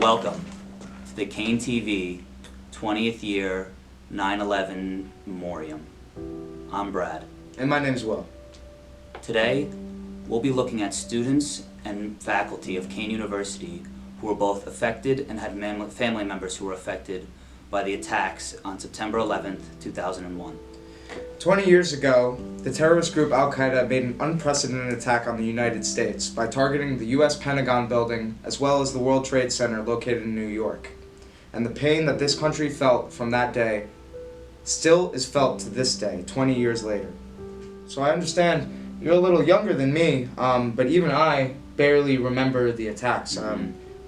Welcome to the KeanTV 20th year 9/11 Memoriam. I'm Brad. And my name's Will. Today, we'll be looking at students and faculty of Kean University who were both affected and had family members who were affected by the attacks on September 11th, 2001. 20 years ago, the terrorist group Al-Qaeda made an unprecedented attack on the United States by targeting the U.S. Pentagon building as well as the World Trade Center located in New York. And the pain that this country felt from that day still is felt to this day, 20 years later. So I understand you're a little younger than me, but even I barely remember the attacks.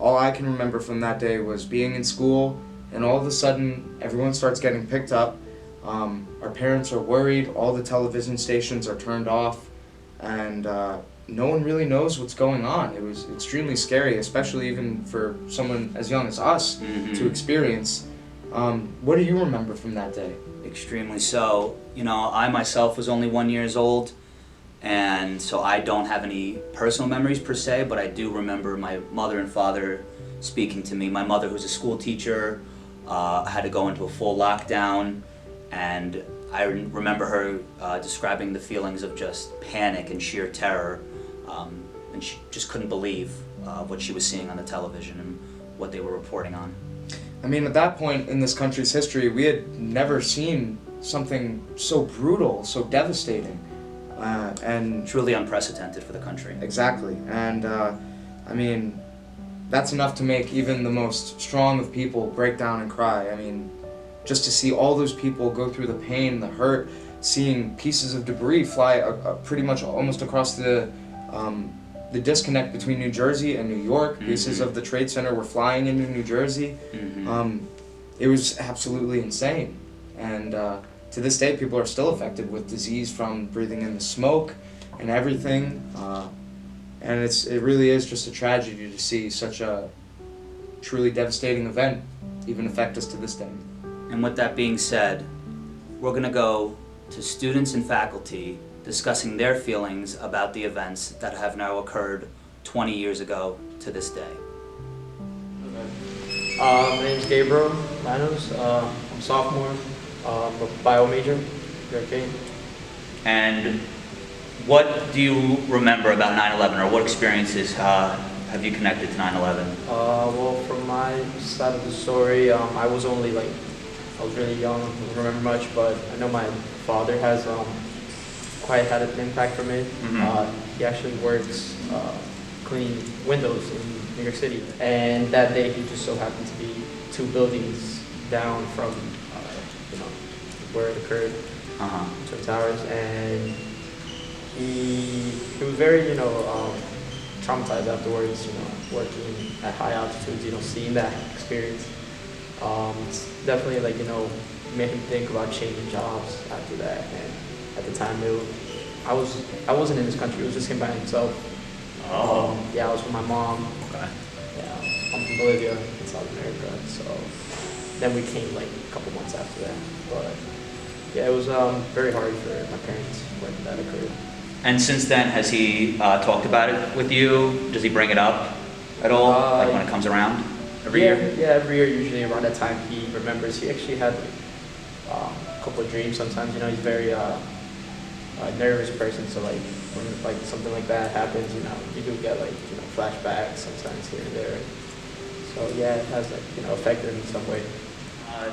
All I can remember from that day was being in school, and all of a sudden everyone starts getting picked up. Our parents are worried, all the television stations are turned off, and no one really knows what's going on. It was extremely scary, especially even for someone as young as us to experience. What do you remember from that day? Extremely so. You know, I myself was only 1 year old, and so I don't have any personal memories per se, but I do remember my mother and father speaking to me. My mother, who's a school teacher, had to go into a full lockdown, and I remember her describing the feelings of just panic and sheer terror, and she just couldn't believe what she was seeing on the television and what they were reporting on. I mean, at that point in this country's history, we had never seen something so brutal, so devastating, and Truly unprecedented for the country. exactly. And I mean, that's enough to make even the most strong of people break down and cry. I mean, just to see all those people go through the pain, the hurt, seeing pieces of debris fly pretty much almost across the disconnect between New Jersey and New York. Pieces of the Trade Center were flying into New Jersey. It was absolutely insane. And to this day, people are still affected with disease from breathing in the smoke and everything. And it really is just a tragedy to see such a truly devastating event even affect us to this day. And with that being said, we're going to go to students and faculty discussing their feelings about the events that have now occurred 20 years ago to this day. My name's Gabriel Manos. I'm sophomore. I'm a bio major here at Kean. And what do you remember about 9/11, or what experiences have you connected to 9/11? Well, from my side of the story, I was really young, I don't remember much, but I know my father has quite had an impact for me. He actually works cleaning windows in New York City, and that day he just so happened to be 2 buildings down from where it occurred, Twin Towers, and he was very traumatized afterwards. Working at high altitudes, seeing that experience. It's definitely made him think about changing jobs after that. And at the time, I wasn't in this country. It was just him by himself. Yeah, I was with my mom. Okay. Yeah, I'm from Bolivia in South America. So then we came a couple months after that. But yeah, it was very hard for my parents when that occurred. And since then, has he talked about it with you? Does he bring it up at all, when it comes around? Every year? Yeah, every year, usually around that time, he remembers. He actually had a couple of dreams sometimes. He's very nervous person, so when something like that happens, you do get flashbacks sometimes here and there. So yeah, it has affected him in some way.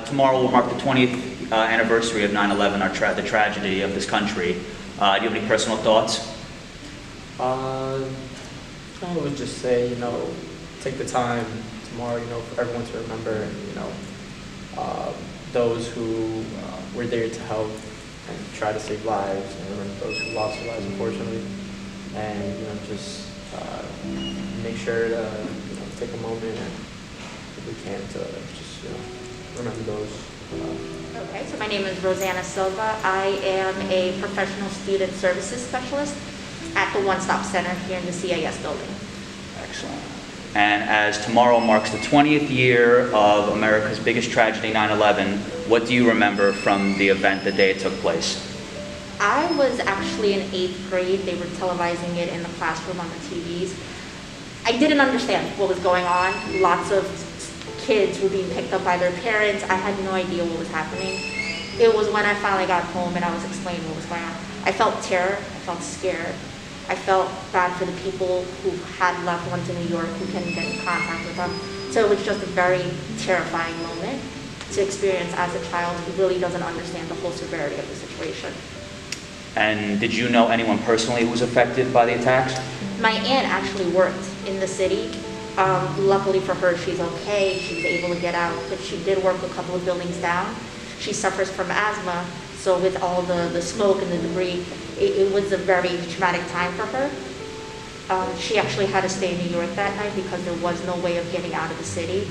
Tomorrow will mark the 20th anniversary of 9/11, the tragedy of this country. Do you have any personal thoughts? I would just say, take the time tomorrow, for everyone to remember, those who were there to help and try to save lives, and remember those who lost their lives, unfortunately, and just make sure to take a moment and, if we can, to just remember those. Okay, so my name is Rosanna Silva. I am a professional student services specialist at the One Stop Center here in the CIS building. Excellent. And as tomorrow marks the 20th year of America's biggest tragedy, 9/11, what do you remember from the event, the day it took place? I was actually in 8th grade. They were televising it in the classroom on the TVs. I didn't understand what was going on. Lots of kids were being picked up by their parents. I had no idea what was happening. It was when I finally got home and I was explaining what was going on. I felt terror, I felt scared. I felt bad for the people who had loved ones in New York who couldn't get in contact with them. So it was just a very terrifying moment to experience as a child who really doesn't understand the whole severity of the situation. And did you know anyone personally who was affected by the attacks? My aunt actually worked in the city. Luckily for her, she's okay. She was able to get out, but she did work a couple of buildings down. She suffers from asthma, so with all the smoke and the debris, it was a very traumatic time for her. She actually had to stay in New York that night because there was no way of getting out of the city.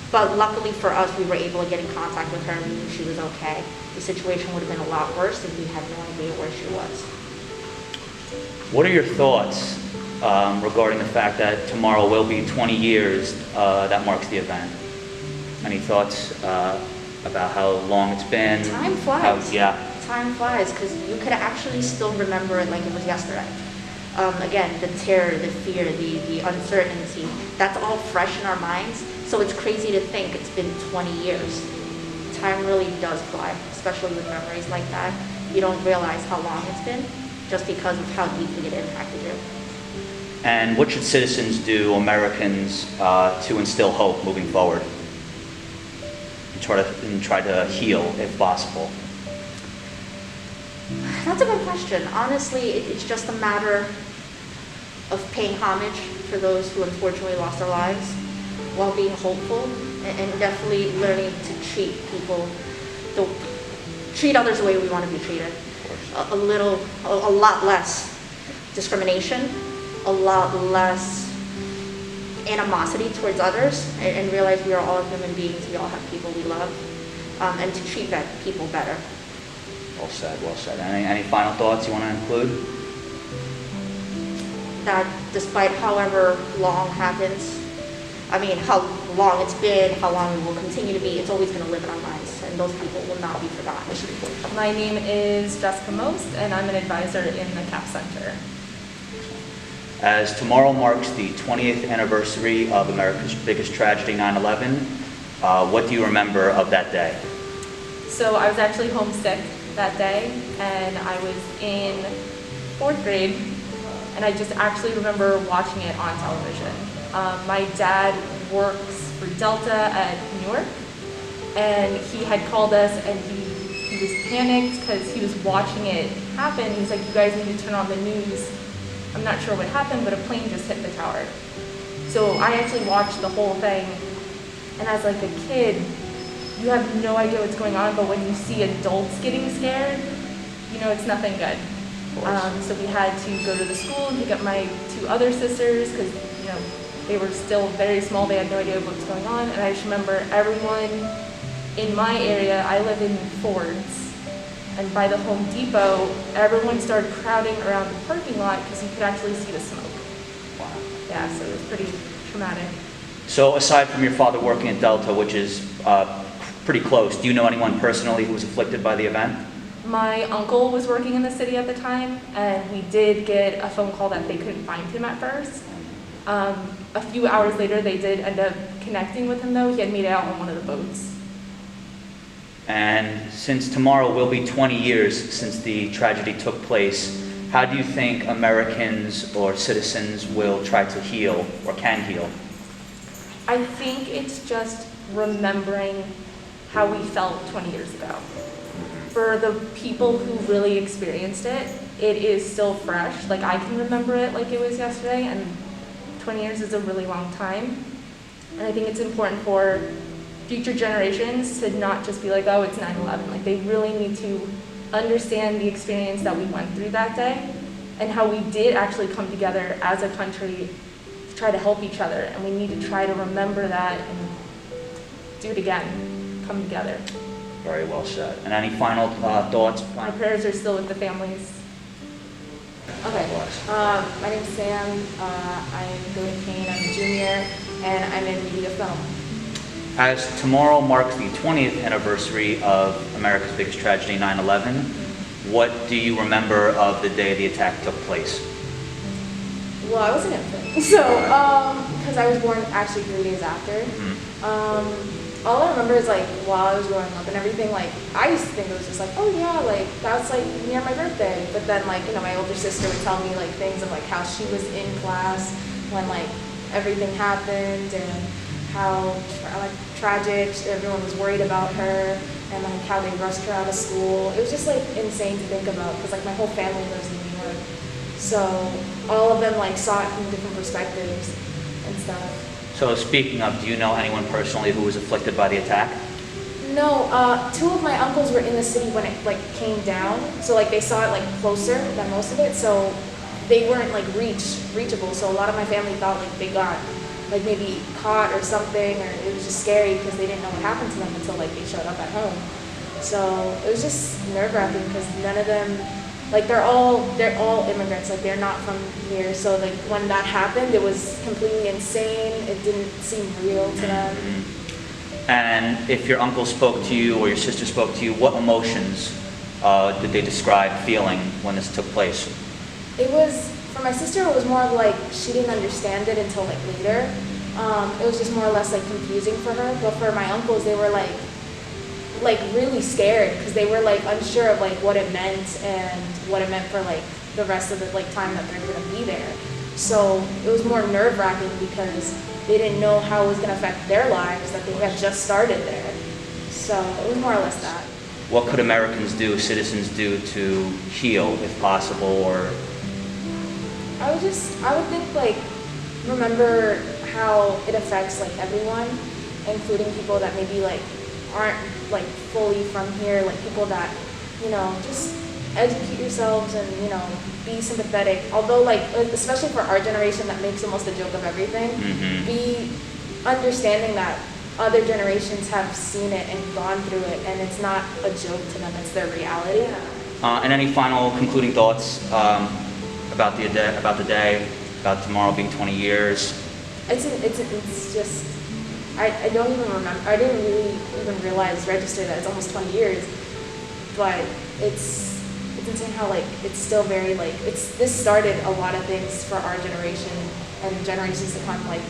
But luckily for us, we were able to get in contact with her and we knew she was okay. The situation would have been a lot worse if we had no idea where she was. What are your thoughts regarding the fact that tomorrow will be 20 years that marks the event? Any thoughts about how long it's been? Time flies. Yeah. Time flies because you could actually still remember it like it was yesterday. Again, the terror, the fear, the uncertainty, that's all fresh in our minds. So it's crazy to think it's been 20 years. Time really does fly, especially with memories like that. You don't realize how long it's been just because of how deeply it impacted you. And what should citizens do, Americans, to instill hope moving forward? And try to heal if possible? That's a good question. Honestly, it's just a matter of paying homage for those who unfortunately lost their lives while being hopeful and definitely learning to treat others the way we want to be treated. A lot less discrimination, a lot less animosity towards others, and realize we are all human beings, we all have people we love, and to treat people better. Well said, well said. Any final thoughts you want to include? That despite however long happens, how long it's been, how long it will continue to be, it's always going to live in our minds, and those people will not be forgotten. My name is Jessica Most, and I'm an advisor in the CAP Center. As tomorrow marks the 20th anniversary of America's biggest tragedy, 9/11, what do you remember of that day? So I was actually homesick that day, and I was in 4th grade, and I just actually remember watching it on television. My dad works for Delta at Newark, and he had called us, and he was panicked because he was watching it happen. He was like, "You guys need to turn on the news. I'm not sure what happened, but a plane just hit the tower." So I actually watched the whole thing, and as like a kid, you have no idea what's going on, but when you see adults getting scared, you know it's nothing good. So we had to go to the school and pick up my 2 other sisters because they were still very small. They had no idea what was going on, and I just remember everyone in my area. I live in Fords, and by the Home Depot, everyone started crowding around the parking lot because you could actually see the smoke. Wow. Yeah, so it was pretty traumatic. So aside from your father working at Delta, which is pretty close, do you know anyone personally who was afflicted by the event? My uncle was working in the city at the time, and we did get a phone call that they couldn't find him at first. A few hours later, they did end up connecting with him, though. He had made it out on one of the boats. And since tomorrow will be 20 years since the tragedy took place, how do you think Americans or citizens will try to heal or can heal? I think it's just remembering how we felt 20 years ago. For the people who really experienced it, it is still fresh. Like, I can remember it like it was yesterday, and 20 years is a really long time. And I think it's important for future generations to not just be like, oh, it's 9/11. Like, they really need to understand the experience that we went through that day and how we did actually come together as a country to try to help each other. And we need to try to remember that and do it again, come together. Very well said. And any final thoughts? My prayers are still with the families. Okay, my name's Sam, I'm going to Kean, I'm a junior, and I'm in media film. As tomorrow marks the 20th anniversary of America's biggest tragedy, 9/11, what do you remember of the day the attack took place? Well, I was an infant, so, because I was born actually 3 days after. All I remember is like while I was growing up and everything, like I used to think it was just like, oh yeah, like that's like near my birthday. But then like, you know, my older sister would tell me like things of like how she was in class when like everything happened and how like tragic everyone was worried about her and like how they rushed her out of school. It was just like insane to think about because like my whole family lives in New York. So all of them like saw it from different perspectives and stuff. So speaking of, do you know anyone personally who was afflicted by the attack? No, two of my uncles were in the city when it like came down, so like they saw it like closer than most of it, so they weren't like reachable. So a lot of my family thought like they got like maybe caught or something, or it was just scary because they didn't know what happened to them until like they showed up at home. So it was just nerve-wracking because none of them, like they're all immigrants, like they're not from here. So like when that happened, it was completely insane. It didn't seem real to them. And if your uncle spoke to you or your sister spoke to you, what emotions did they describe feeling when this took place? It was, for my sister, it was more of like she didn't understand it until like later. It was just more or less like confusing for her. But for my uncles, they were like really scared because they were like unsure of like what it meant and what it meant for like the rest of the like time that they're gonna be there. So it was more nerve-wracking because they didn't know how it was gonna affect their lives that they had just started there. So it was more or less that. What could Americans do, citizens do to heal if possible, or? I would think like, remember how it affects like everyone, including people that maybe like aren't like fully from here, like people that, you know, just educate yourselves and, you know, be sympathetic. Although like, especially for our generation that makes almost a joke of everything, be understanding that other generations have seen it and gone through it and it's not a joke to them, it's their reality. And any final concluding thoughts about the day, about tomorrow being 20 years? It's just, I don't even remember, I didn't really even register that it's almost 20 years, but it's insane how like, it's still very like, this started a lot of things for our generation and generations to come, like,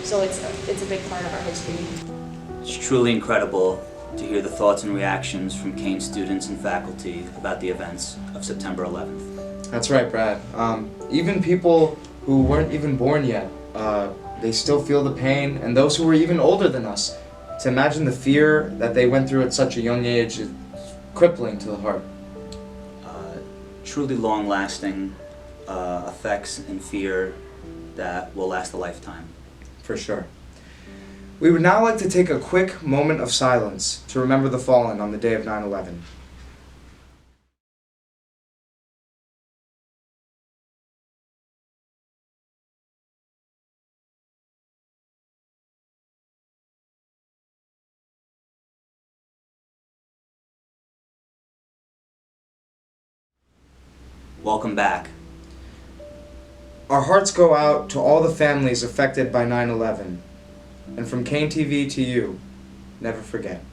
so it's a big part of our history. It's truly incredible to hear the thoughts and reactions from Kean students and faculty about the events of September 11th. That's right, Brad. Even people who weren't even born yet, they still feel the pain, and those who were even older than us. To imagine the fear that they went through at such a young age is crippling to the heart. Truly long-lasting effects and fear that will last a lifetime. For sure. We would now like to take a quick moment of silence to remember the fallen on the day of 9/11. Welcome back. Our hearts go out to all the families affected by 9/11. And from KeanTV to you, never forget.